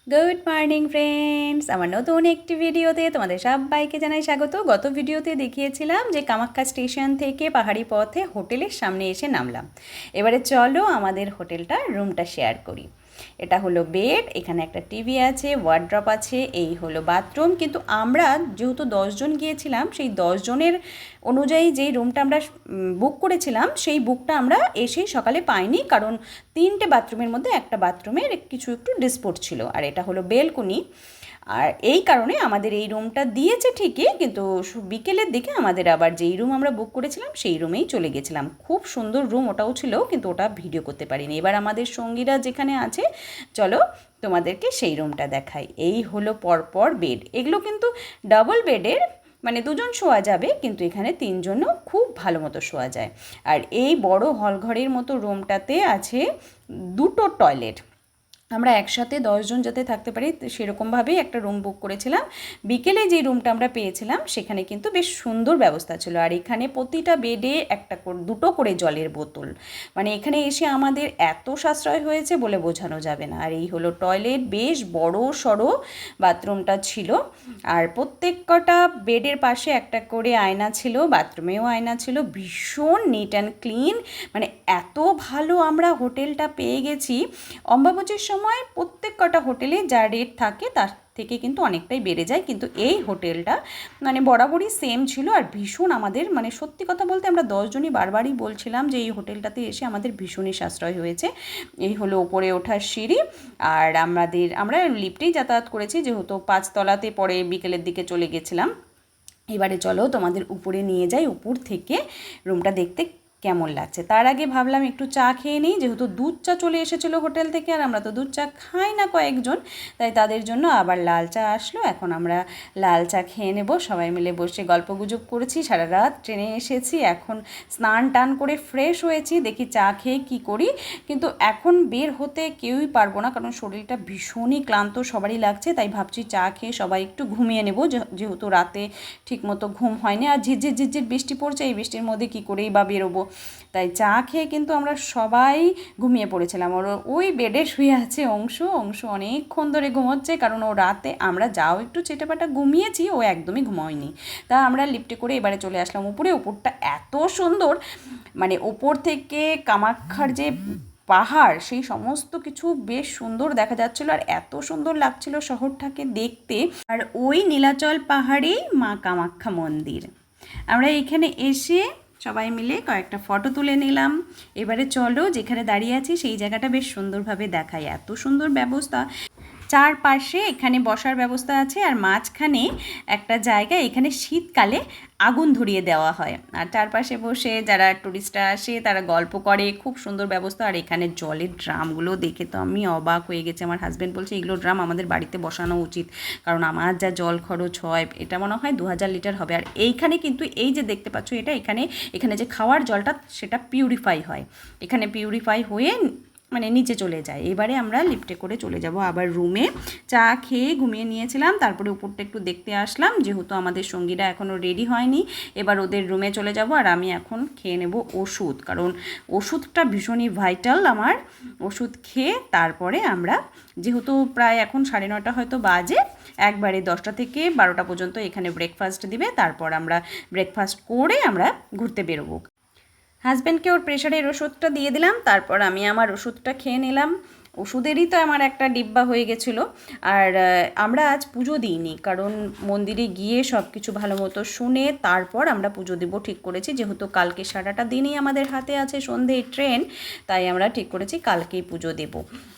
Good morning friends, আমার নতুন একটি ভিডিওতে তোমাদের সবাইকে জানাই স্বাগত। গত ভিডিওতে দেখিয়েছিলাম যে কামাখ্যা স্টেশন থেকে পাহাড়ি পথে হোটেলের সামনে এসে নামলাম। এবারে চলো আমাদের হোটেলটার রুমটা শেয়ার করি। এটা হলো বেড, এখানে একটা টিভি আছে, ওয়ার্ড্রপ আছে, এই হলো বাথরুম। কিন্তু আমরা যেহেতু 10 জন গিয়েছিলাম, সেই 10 জনের অনুযায়ী যেই রুমটা আমরা বুক করেছিলাম সেই বুকটা আমরা এসেই সকালে পাইনি, কারণ 3টে বাথরুমের মধ্যে একটা বাথরুমের কিছু একটু ডিসপুট ছিল। আর এটা হলো বেলকনি, আর এই কারণে আমাদের এই রুমটা দিয়েছে ঠিকই, কিন্তু বিকেলের দিকে আমাদের আবার যেই রুম আমরা বুক করেছিলাম সেই রুমেই চলে গেছিলাম। খুব সুন্দর রুম ওটাও ছিল, কিন্তু ওটা ভিডিও করতে পারিনি। এবার আমাদের সঙ্গীরা যেখানে আছে, চলো তোমাদেরকে সেই রুমটা দেখাই। এই হলো পরপর বেড, এগুলো কিন্তু ডাবল বেডের, মানে 2জন শোয়া যাবে, কিন্তু এখানে 3জনও খুব ভালো মতো শোয়া যায়। আর এই বড় হল ঘরের মতো রুমটাতে আছে 2টো টয়লেট। আমরা একসাথে 10 জন যাতে থাকতে পারি সেরকমভাবেই একটা রুম বুক করেছিলাম। বিকেলে যে রুমটা আমরা পেয়েছিলাম সেখানে কিন্তু বেশ সুন্দর ব্যবস্থা ছিল। আর এখানে প্রতিটা বেডে দুটো করে জলের বোতল, মানে এখানে এসে আমাদের এত সাশ্রয় হয়েছে বলে বোঝানো যাবে না। আর এই হলো টয়লেট, বেশ বড় সড়ো বাথরুমটা ছিল। আর প্রত্যেক কটা বেডের পাশে একটা করে আয়না ছিল, বাথরুমেও আয়না ছিল, ভীষণ নিট অ্যান্ড ক্লিন। মানে এত ভালো আমরা হোটেলটা পেয়ে গেছি। অম্বাবচীর সময় প্রত্যেক কটা হোটেলে যা রেট থাকে তার থেকে কিন্তু অনেকটাই বেড়ে যায়, কিন্তু এই হোটেলটা মানে বরাবরই সেম ছিল। আর ভীষণ আমাদের, মানে সত্যি কথা বলতে আমরা 10 জনই বারবারই বলছিলাম যে এই হোটেলটাতে এসে আমাদের ভীষণই সাশ্রয় হয়েছে। এই হলো ওপরে ওঠার সিঁড়ি। আর আমরা লিফটেই যাতায়াত করেছি, যেহেতু 5তলাতে পরে বিকেলের দিকে চলে গেছিলাম। এবারে চলো তোমাদের উপরে নিয়ে যাই, উপর থেকে রুমটা দেখতে কেমন লাগছে। তার আগে ভাবলাম একটু চা খেয়ে নিই, যেহেতু দুধ চা চলে এসেছিলো হোটেল থেকে, আর আমরা তো দুধ চা খাই না কয়েকজন, তাই তাদের জন্য আবার লাল চা আসলো। এখন আমরা লাল চা খেয়ে নেব, সবাই মিলে বসে গল্পগুজব করেছি, সারা রাত ট্রেনে এসেছি, এখন স্নান টান করে ফ্রেশ হয়েছি, দেখি চা খেয়ে কি করি। কিন্তু এখন বের হতে কেউই পারবো না, কারণ শরীরটা ভীষণই ক্লান্ত সবারই লাগছে। তাই ভাবছি চা খেয়ে সবাই একটু ঘুমিয়ে নেব, যেহেতু রাতে ঠিকমতো ঘুম হয়নি, আর ঝিরঝির ঝিরঝির বৃষ্টি পড়ছে, এই বৃষ্টির মধ্যে কী করেই বা বেরোবো। তাই চা খেয়ে কিন্তু আমরা সবাই ঘুমিয়ে পড়েছিলাম। ওর ওই বেডে শুয়ে আছে অংশু অনেকক্ষণ ধরে ঘুমোচ্ছে, কারণ ও রাতে আমরা যাও একটু চেটেপাটা ঘুমিয়েছি, ও একদমই ঘুমোয়নি। তা আমরা লিফটে করে এবারে চলে আসলাম উপরে। উপরটা এত সুন্দর, মানে ওপর থেকে কামাখ্যার যে পাহাড় সেই সমস্ত কিছু বেশ সুন্দর দেখা যাচ্ছিল, আর এত সুন্দর লাগছিল শহরটাকে দেখতে। আর ওই নীলাচল পাহাড়েই মা কামাখ্যা মন্দির। আমরা এখানে এসে সবাই মিলে কয়েকটা ফটো তুলে নিলাম। এবারে চলো যেখানে দাঁড়িয়ে আছি সেই জায়গাটা বেশ সুন্দরভাবে দেখায়, এত সুন্দর ব্যবস্থা। চারপাশে এখানে বসার ব্যবস্থা আছে, আর মাঝখানে একটা জায়গা, এখানে শীতকালে আগুন ধরিয়ে দেওয়া হয়, আর চারপাশে বসে যারা টুরিস্টরা আসে তারা গল্প করে, খুব সুন্দর ব্যবস্থা। আর এখানে জলের ড্রামগুলো দেখে তো আমি অবাক হয়ে গেছি। আমার হাজব্যান্ড বলছে এগুলো ড্রাম আমাদের বাড়িতে বসানো উচিত, কারণ আমার যা জল খরচ হয়, এটা মনে হয় 2000 লিটার হবে। আর এইখানে কিন্তু এই যে দেখতে পাচ্ছ এটা, এখানে যে খাওয়ার জলটা সেটা পিউরিফাই হয়, এখানে পিউরিফাই হয়ে মানে নিচে চলে যায়। এবারে আমরা লিফটে করে চলে যাব আবার রুমে। চা খেয়ে ঘুমিয়ে নিয়েছিলাম, তারপরে উপরটা একটু দেখতে আসলাম, যেহেতু আমাদের সঙ্গীরা এখনও রেডি হয়নি। এবার ওদের রুমে চলে যাব, আর আমি এখন খেয়ে নেব ওষুধ, কারণ ওষুধটা ভীষণই ভাইটাল আমার। ওষুধ খেয়ে তারপরে আমরা, যেহেতু প্রায় এখন 9:30 হয়তো বাজে, একবারে 10টা থেকে 12টা পর্যন্ত এখানে ব্রেকফাস্ট দিবে, তারপর আমরা ব্রেকফাস্ট করে আমরা ঘুরতে বেরোবো। হাজব্যান্ডকে ওর প্রেশারের ওষুধটা দিয়ে দিলাম, তারপর আমি আমার ওষুধটা খেয়ে নিলাম। ওষুধেরই তো আমার একটা ডিব্বা হয়ে গেছিলো। আর আমরা আজ পুজো দিইনি, কারণ মন্দিরে গিয়ে সব কিছু ভালো মতো শুনে তারপর আমরা পুজো দেবো ঠিক করেছি, যেহেতু কালকে সারাটা দিনই আমাদের হাতে আছে, সন্ধ্যের ট্রেন, তাই আমরা ঠিক করেছি কালকেই পুজো দেব।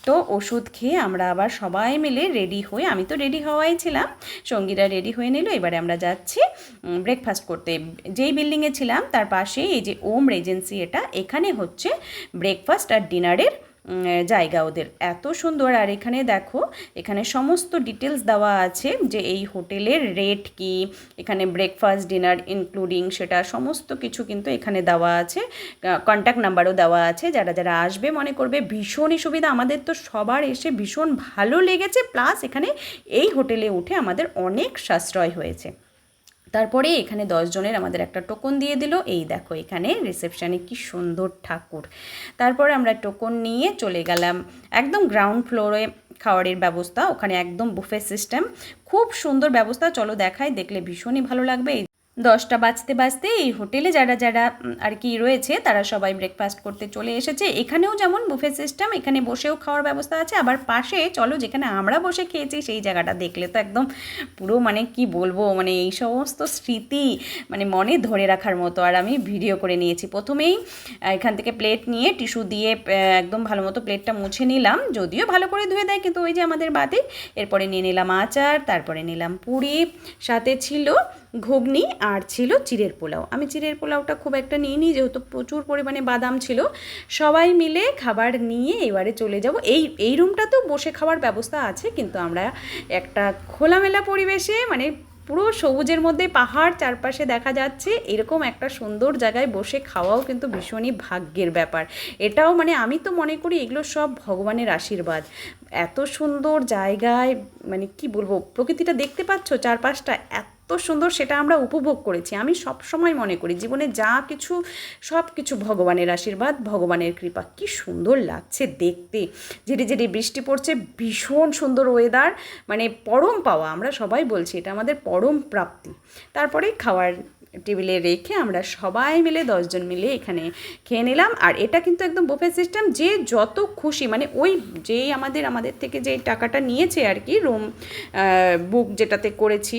তো ওষুধ খেয়ে আমরা আবার সবাই মিলে রেডি হয়ে, আমি তো রেডি হওয়াই ছিলাম, সঙ্গীরা রেডি হয়ে নিল। এবারে আমরা যাচ্ছি ব্রেকফাস্ট করতে। যেই বিল্ডিংয়ে ছিলাম তার পাশেই এই যে ওম রেজেন্সি, এখানে হচ্ছে ব্রেকফাস্ট আর ডিনারের জায়গা ওদের, এত সুন্দর। আর এখানে দেখো, এখানে সমস্ত ডিটেলস দেওয়া আছে যে এই হোটেলের রেট কি, এখানে ব্রেকফাস্ট ডিনার ইনক্লুডিং সেটা সমস্ত কিছু কিন্তু এখানে দেওয়া আছে। কন্ট্যাক্ট নাম্বারও দেওয়া আছে, যারা যারা আসবে মনে করবে ভীষণই সুবিধা। আমাদের তো সবার এসে ভীষণ ভালো লেগেছে, প্লাস এখানে এই হোটেলে উঠে আমাদের অনেক সাশ্রয় হয়েছে। তারপরে এখানে 10 জনের আমাদের একটা টোকন দিয়ে দিল। এই দেখো এখানে রিসেপশানে কি সুন্দর ঠাকুর। তারপরে আমরা টোকন নিয়ে চলে গেলাম একদম গ্রাউন্ড ফ্লোরে, খাওয়ারের ব্যবস্থা, ওখানে একদম বুফে সিস্টেম, খুব সুন্দর ব্যবস্থা। চলো দেখাই, দেখলে ভীষণই ভালো লাগবে। 10টা বাজতে বাজতে এই হোটেলে যারা যারা আর কি রয়েছে তারা সবাই ব্রেকফাস্ট করতে চলে এসেছে। এখানেও যেমন বুফে সিস্টেম, এখানে বসেও খাওয়ার ব্যবস্থা আছে। আবার পাশে চলো যেখানে আমরা বসে খেয়েছি সেই জায়গাটা দেখলে তো একদম পুরো মানে কি বলবো, মানে এই সমস্ত স্মৃতি মানে মনে ধরে রাখার মতো। আর আমি ভিডিও করে নিয়েছি। প্রথমেই এখান থেকে প্লেট নিয়ে টিস্যু দিয়ে একদম ভালো মতো প্লেটটা মুছে নিলাম, যদিও ভালো করে ধুয়ে দেয় কিন্তু ওই যে আমাদের বাদে। এরপরে নিয়ে নিলাম আচার, তারপরে নিলাম পুরি, সাথে ছিল ঘুগনি আর ছিল চিড়ের পোলাও। আমি চিড়ের পোলাওটা খুব একটা নিইনি যেহেতু প্রচুর পরিমাণে বাদাম ছিল। সবাই মিলে খাবার নিয়ে এবারে চলে যাব। এই রুমটাতেও বসে খাওয়ার ব্যবস্থা আছে, কিন্তু আমরা একটা খোলামেলা পরিবেশে মানে পুরো সবুজের মধ্যে পাহাড় চারপাশে দেখা যাচ্ছে, এরকম একটা সুন্দর জায়গায় বসে খাওয়াও কিন্তু ভীষণই ভাগ্যের ব্যাপার। এটাও মানে আমি তো মনে করি এগুলো সব ভগবানের আশীর্বাদ। এত সুন্দর জায়গায় মানে কি বলবো, প্রকৃতিটা দেখতে পাচ্ছ চারপাশটা এত সুন্দর, সেটা আমরা উপভোগ করেছি। আমি সব সময় মনে করি জীবনে যা কিছু সব কিছু ভগবানের আশীর্বাদ, ভগবানের কৃপা। কি সুন্দর লাগছে দেখতে, ঝেড়ে ঝেড়ে বৃষ্টি পড়ছে, ভীষণ সুন্দর ওয়েদার, মানে পরম পাওয়া। আমরা সবাই বলছি এটা আমাদের পরম প্রাপ্তি। তারপরে খাওয়ার টেবিলে রেখে আমরা সবাই মিলে 10 জন মিলে এখানে খেয়ে নিলাম। আর এটা কিন্তু একদম বুফে সিস্টেম, যে যত খুশি মানে ওই যেই আমাদের থেকে যে টাকাটা নিয়েছে আর কি রুম বুক যেটাতে করেছি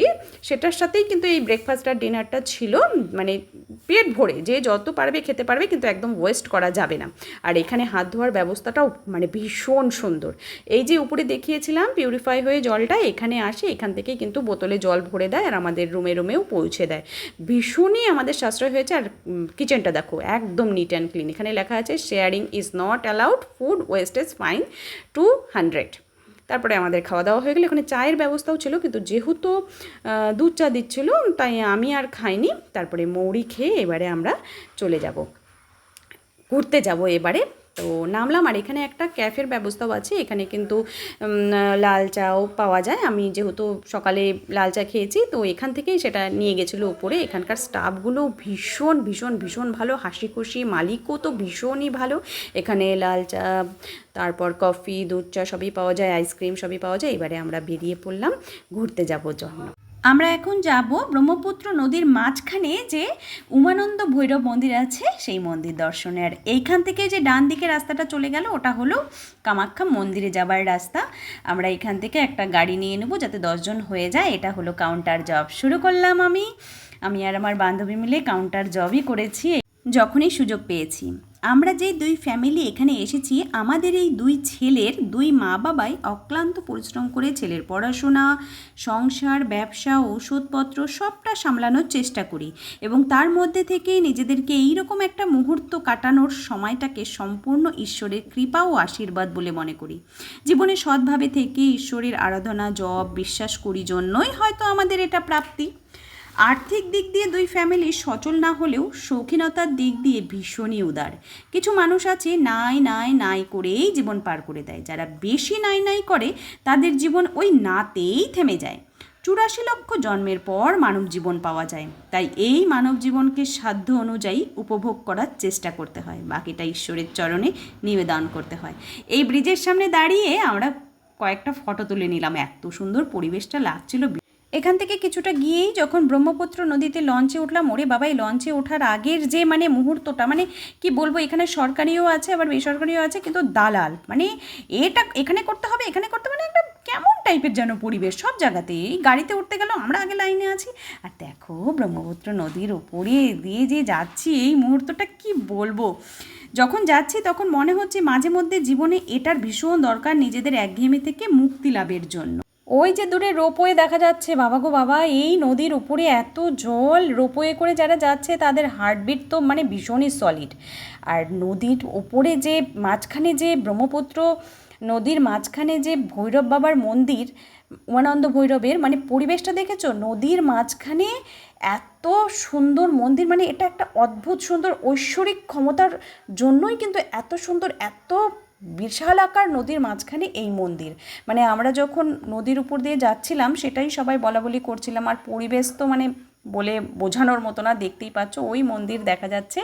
সেটার সাথেই কিন্তু এই ব্রেকফাস্ট আর ডিনারটা ছিল। মানে পেট ভরে যে যত পারবে খেতে পারবে, কিন্তু একদম ওয়েস্ট করা যাবে না। আর এখানে হাত ধোয়ার ব্যবস্থাটাও মানে ভীষণ সুন্দর। এই যে উপরে দেখিয়েছিলাম পিউরিফাই হয়ে জলটা এখানে আসে, এখান থেকে কিন্তু বোতলে জল ভরে দেয় আর আমাদের রুমেও পৌঁছে দেয়। ভীষণই আমাদের সাশ্রয় হয়েছে। আর কিচেনটা দেখো একদম নিট অ্যান্ড ক্লিন। এখানে লেখা আছে sharing is not allowed, food wastage fine 200। তারপরে আমাদের খাওয়া দাওয়া হয়ে গেলে এখানে চায়ের ব্যবস্থাও ছিল, কিন্তু যেহেতু দুধ চা দিচ্ছিলো তাই আমি আর খাইনি। তারপরে মৌরি খেয়ে এবারে আমরা চলে যাব, ঘুরতে যাব এবারে। তো নামলাম। আর এখানে একটা ক্যাফের ব্যবস্থাও আছে, এখানে কিন্তু লাল চাও পাওয়া যায়। আমি যেহেতু সকালে লাল চা খেয়েছি তো এখান থেকেই সেটা নিয়ে গেছিলো উপরে। এখানকার স্টাফগুলো ভীষণ ভীষণ ভীষণ ভালো, হাসি খুশি, মালিকও তো ভীষণই ভালো। এখানে লাল চা, তারপর কফি, দুধ চা সবই পাওয়া যায়, আইসক্রিম সবই পাওয়া যায়। এবারে আমরা বেরিয়ে পড়লাম ঘুরতে যাবো জন্য। আমরা এখন যাব ব্রহ্মপুত্র নদীর মাঝখানে যে উমানন্দ ভৈরব মন্দির আছে সেই মন্দির দর্শনে। আর এইখান থেকে যে ডান দিকে রাস্তাটা চলে গেল ওটা হলো কামাখ্যা মন্দিরে যাবার রাস্তা। আমরা এখান থেকে একটা গাড়ি নিয়ে নেব যাতে 10 জন হয়ে যায়। এটা হলো কাউন্টার জব। শুরু করলাম আমি আর আমার বান্ধবী মিলে কাউন্টার জবই করেছি যখনই সুযোগ পেয়েছি। আমরা যে 2 ফ্যামিলি এখানে এসেছি, আমাদের এই 2 ছেলের 2 মা বাবাই অক্লান্ত পরিশ্রম করে ছেলের পড়াশোনা, সংসার, ব্যবসা, ওষুধপত্র সবটা সামলানোর চেষ্টা করি এবং তার মধ্যে থেকে নিজেদেরকে এইরকম একটা মুহূর্ত কাটানোর সময়টাকে সম্পূর্ণ ঈশ্বরের কৃপা ও আশীর্বাদ বলে মনে করি। জীবনে সৎভাবে থেকে ঈশ্বরের আরাধনা, জপ, বিশ্বাস করি জন্যই হয়তো আমাদের এটা প্রাপ্তি। আর্থিক দিক দিয়ে 2 ফ্যামিলি সচল না হলেও শৌখিনতার দিক দিয়ে ভীষণই উদার। কিছু মানুষ আছে নাই করেই জীবন পার করে দেয়। যারা বেশি নাই করে তাদের জীবন ওই নাতেই থেমে যায়। 84 লক্ষ জন্মের পর মানব জীবন পাওয়া যায়, তাই এই মানব জীবনকে সাধ্য অনুযায়ী উপভোগ করার চেষ্টা করতে হয়, বাকিটা ঈশ্বরের চরণে নিবেদন করতে হয়। এই ব্রিজের সামনে দাঁড়িয়ে আমরা কয়েকটা ফটো তুলে নিলাম, এত সুন্দর পরিবেশটা লাগছিল। এখান থেকে কিছুটা গিয়েই যখন ব্রহ্মপুত্র নদীতে লঞ্চে উঠলাম, ওরে বাবা এই লঞ্চে ওঠার আগের যে মানে মুহূর্তটা, মানে কি বলবো, এখানে সরকারিও আছে আবার বেসরকারিও আছে, কিন্তু দালাল মানে এটা এখানে করতে হবে মানে একটা কেমন টাইপের যেন পরিবেশ সব জায়গাতেই। গাড়িতে উঠতে গেলেও আমরা আগে লাইনে আছি। আর দেখো ব্রহ্মপুত্র নদীর ওপরে দিয়ে যে যাচ্ছি, এই মুহূর্তটা কি বলবো। যখন যাচ্ছি তখন মনে হচ্ছে মাঝে মধ্যে জীবনে এটার ভীষণ দরকার নিজেদের একঘেয়েমি থেকে মুক্তি লাভের জন্য। ওই যে দূরে রোপওয়ে দেখা যাচ্ছে, বাবা গো বাবা, এই নদীর উপরে এত জল, রোপওয়ে করে যারা যাচ্ছে তাদের হার্টবিট তো মানে ভীষণই সলিড। আর নদীর ওপরে যে মাঝখানে যে ব্রহ্মপুত্র নদীর মাঝখানে যে ভৈরব বাবার মন্দির, উমানন্দ ভৈরবের, মানে পরিবেশটা দেখেছো, নদীর মাঝখানে এত সুন্দর মন্দির, মানে এটা একটা অদ্ভুত সুন্দর ঐশ্বরিক ক্ষমতার জন্যই কিন্তু এত সুন্দর, এত বিশাল আকার নদীর মাঝখানে এই মন্দির। মানে আমরা যখন নদীর উপর দিয়ে যাচ্ছিলাম সেটাই সবাই বলা বলি করছিলাম। আর পরিবেশ তো মানে বলে বোঝানোর মতো না, দেখতেই পাচ্ছ ওই মন্দির দেখা যাচ্ছে।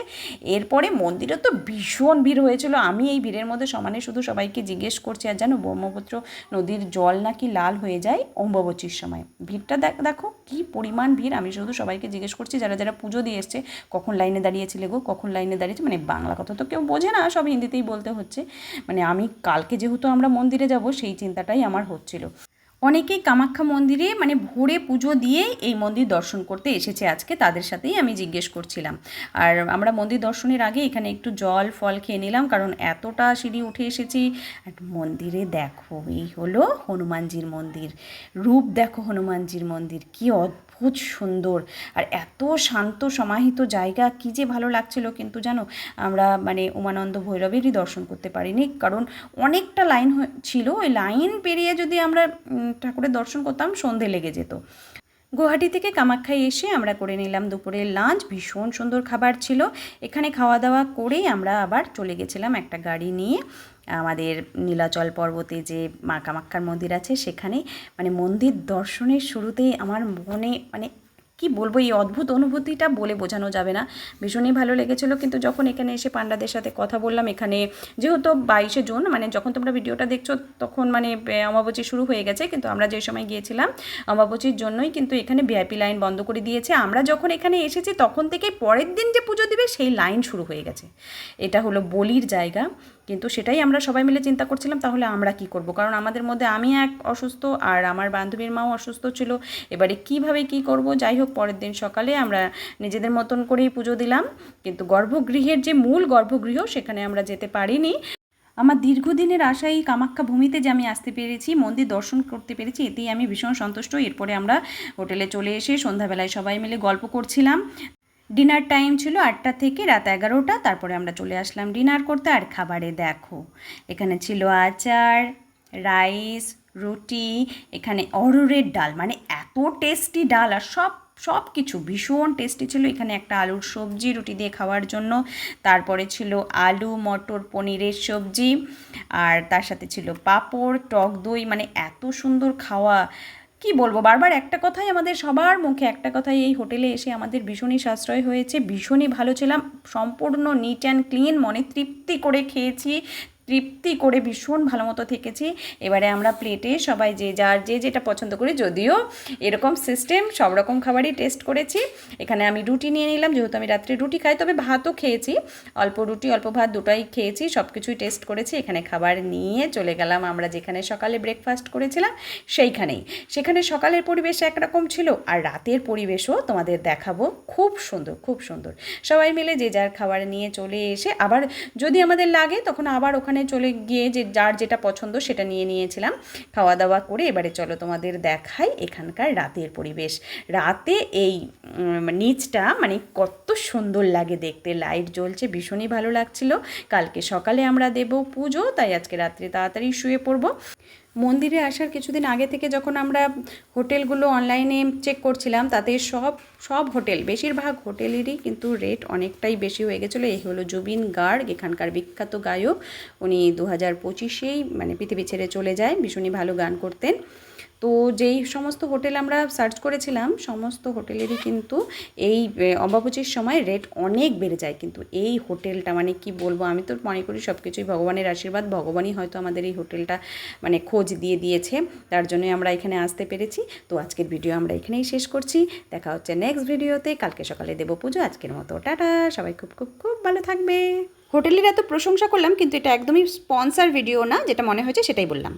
এরপরে মন্দিরে তো ভীষণ ভিড় হয়েছিল। আমি এই ভিড়ের মধ্যে সমানে শুধু সবাইকে জিজ্ঞেস করছি, আর জানো ব্রহ্মপুত্র নদীর জল নাকি লাল হয়ে যায় অম্বুবাচীর সময়। ভিড়টা দেখো কি পরিমাণ ভিড়। আমি শুধু সবাইকে জিজ্ঞেস করছি যারা যারা পুজো দিয়ে এসছে, কখন লাইনে দাঁড়িয়েছিলে গো, কখন লাইনে দাঁড়িয়েছে, মানে বাংলা কথা তো কেউ বোঝে না, সব হিন্দিতেই বলতে হচ্ছে। মানে আমি কালকে যেহেতু আমরা মন্দিরে যাব সেই চিন্তাটাই আমার হচ্ছিল। অনেকেই কামাখ্যা মন্দিরে মানে ভোরে পুজো দিয়ে এই মন্দির দর্শন করতে এসেছে আজকে, তাদের সাথেই আমি জিজ্ঞেস করছিলাম। আর আমরা মন্দির দর্শনের আগে এখানে একটু জল ফল খেয়ে নিলাম, কারণ এতটা সিঁড়ি উঠে এসেছি। আর মন্দিরে দেখো এই হলো হনুমানজির মন্দির, রূপ দেখো হনুমানজির মন্দির, কি অদ্ভুত সুন্দর আর এত শান্ত সমাহিত জায়গা, কি যে ভালো লাগছিল। কিন্তু জানো আমরা মানে উমানন্দ ভৈরবেরই দর্শন করতে পারিনি, কারণ অনেকটা লাইন ছিল। ওই লাইন পেরিয়ে যদি আমরা ঠাকুরের দর্শন করতাম সন্ধে লেগে যেত। গুয়াহাটি থেকে কামাখ্যায় এসে আমরা করে নিলাম দুপুরের লাঞ্চ, ভীষণ সুন্দর খাবার ছিল। এখানে খাওয়া দাওয়া করেই আমরা আবার চলে গেছিলাম একটা গাড়ি নিয়ে আমাদের নীলাচল পর্বতে যে মা কামাখ্যার মন্দির আছে সেখানে। মানে মন্দির দর্শনের শুরুতেই আমার মনে মানে কি বলবো, এই অদ্ভুত অনুভূতিটা বলে বোঝানো যাবে না, ভীষণই ভালো লেগেছিলো। কিন্তু যখন এখানে এসে পান্ডাদের সাথে কথা বললাম, এখানে যেহেতু 22শে জুন, মানে যখন তোমরা ভিডিওটা দেখছো তখন মানে অমাবস্যা শুরু হয়ে গেছে, কিন্তু আমরা যে সময় গিয়েছিলাম অমাবস্যার জন্যই কিন্তু এখানে ভিআইপি লাইন বন্ধ করে দিয়েছে। আমরা যখন এখানে এসেছি তখন থেকে পরের দিন যে পুজো দিবে সেই লাইন শুরু হয়ে গেছে। এটা হলো বলির জায়গা, কিন্তু সেটাই আমরা সবাই মিলে চিন্তা করছিলাম তাহলে আমরা কি করব, কারণ আমাদের মধ্যে আমি এক অসুস্থ আর আমার বান্ধবীর মাও অসুস্থ ছিল। এবারে কিভাবে কি করব, যাই হোক পরের দিন সকালে আমরা নিজেদের মতন করেই পুজো দিলাম। কিন্তু গর্ভগৃহের যে মূল গর্ভগৃহ সেখানে আমরা যেতে পারিনি। আমার দীর্ঘদিনের আশা এই কামাখ্যা ভূমিতে যে আমি আসতে পেরেছি, মন্দির দর্শন করতে পেরেছি, এতেই আমি ভীষণ সন্তুষ্ট। এরপরে আমরা হোটেলে চলে এসে সন্ধ্যাবেলায় সবাই মিলে গল্প করছিলাম। ডিনার টাইম ছিল 8টা থেকে রাত 11টা, তারপরে আমরা চলে আসলাম ডিনার করতে। আর খাবারে দেখো এখানে ছিল আচার, রাইস, রুটি, এখানে অড়হরের ডাল, মানে এত টেস্টি ডাল আর সব কিছু ভীষণ টেস্টি ছিল। এখানে একটা আলুর সবজি রুটি দিয়ে খাওয়ার জন্য, তারপরে ছিল আলু মটর পনিরের সবজি, আর তার সাথে ছিল পাঁপড়, টক দই, মানে এত সুন্দর খাওয়া কি বলবো। বারবার একটা কথাই আমাদের সবার মুখে, একটা কথাই, এই হোটেলে এসে আমাদের ভীষণই সাশ্রয় হয়েছে, ভীষণই ভালো ছিলাম। সম্পূর্ণ নিট অ্যান্ড ক্লিন, মনে তৃপ্তি করে খেয়েছি, তৃপ্তি করে ভীষণ ভালো মতো থেকেছি। এবারে আমরা প্লেটে সবাই যে যার যে যেটা পছন্দ করি, যদিও এরকম সিস্টেম সব রকম খাবারই টেস্ট করেছি। এখানে আমি রুটি নিয়ে নিলাম, যেহেতু আমি রাত্রে রুটি খাই, তবে ভাতও খেয়েছি, অল্প রুটি অল্প ভাত দুটোই খেয়েছি, সব কিছুই টেস্ট করেছি। এখানে খাবার নিয়ে চলে গেলাম আমরা যেখানে সকালে ব্রেকফাস্ট করেছিলাম সেইখানেই। সেখানে সকালের পরিবেশ একরকম ছিল আর রাতের পরিবেশও তোমাদের দেখাবো, খুব সুন্দর খুব সুন্দর। সবাই মিলে যে যার খাবার নিয়ে চলে এসে আবার যদি আমাদের লাগে তখন আবার ওখানে চলে গিয়ে যে যার যেটা পছন্দ সেটা নিয়ে নিয়েছিলাম। খাওয়া দাওয়া করে এবারে চলো তোমাদের দেখাই এখানকার রাতের পরিবেশ। রাতে এই নিচটা মানে কত সুন্দর লাগে দেখতে, লাইট জ্বলছে, ভীষণই ভালো লাগছিল। কালকে সকালে আমরা দেব পুজো, তাই আজকে রাত্রে তাড়াতাড়ি শুয়ে পড়ব। মন্দিরে আসার কিছুদিন আগে থেকে যখন আমরা হোটেলগুলো অনলাইনে চেক করছিলাম, তাতে সব হোটেল, বেশিরভাগ হোটেলেরই কিন্তু রেট অনেকটাই বেশি হয়ে গেছিলো। এই হলো জুবিন গার্গ, এখানকার বিখ্যাত গায়ক। উনি 2025-এই মানে পৃথিবী ছেড়ে চলে যায়, ভীষণই ভালো গান করতেন। তো যেই সমস্ত হোটেল আমরা সার্চ করেছিলাম সমস্ত হোটেলেরই কিন্তু এই অম্বুবাচীর সময় রেট অনেক বেড়ে যায়। কিন্তু এই হোটেলটা মানে কি বলবো, আমি তো মনে করি সব কিছুই ভগবানের আশীর্বাদ, ভগবানই হয়তো আমাদের এই হোটেলটা মানে খোঁজ দিয়ে দিয়েছে, তার জন্যই আমরা এখানে আসতে পেরেছি। তো আজকের ভিডিও আমরা এখানেই শেষ করছি, দেখা হচ্ছে নেক্সট ভিডিওতে। কালকে সকালে দেবো পুজো, আজকের মতো টাটা, সবাই খুব খুব খুব ভালো থাকবে। হোটেলের এত প্রশংসা করলাম কিন্তু এটা একদমই স্পন্সর ভিডিও না, যেটা মনে হয়েছে সেটাই বললাম।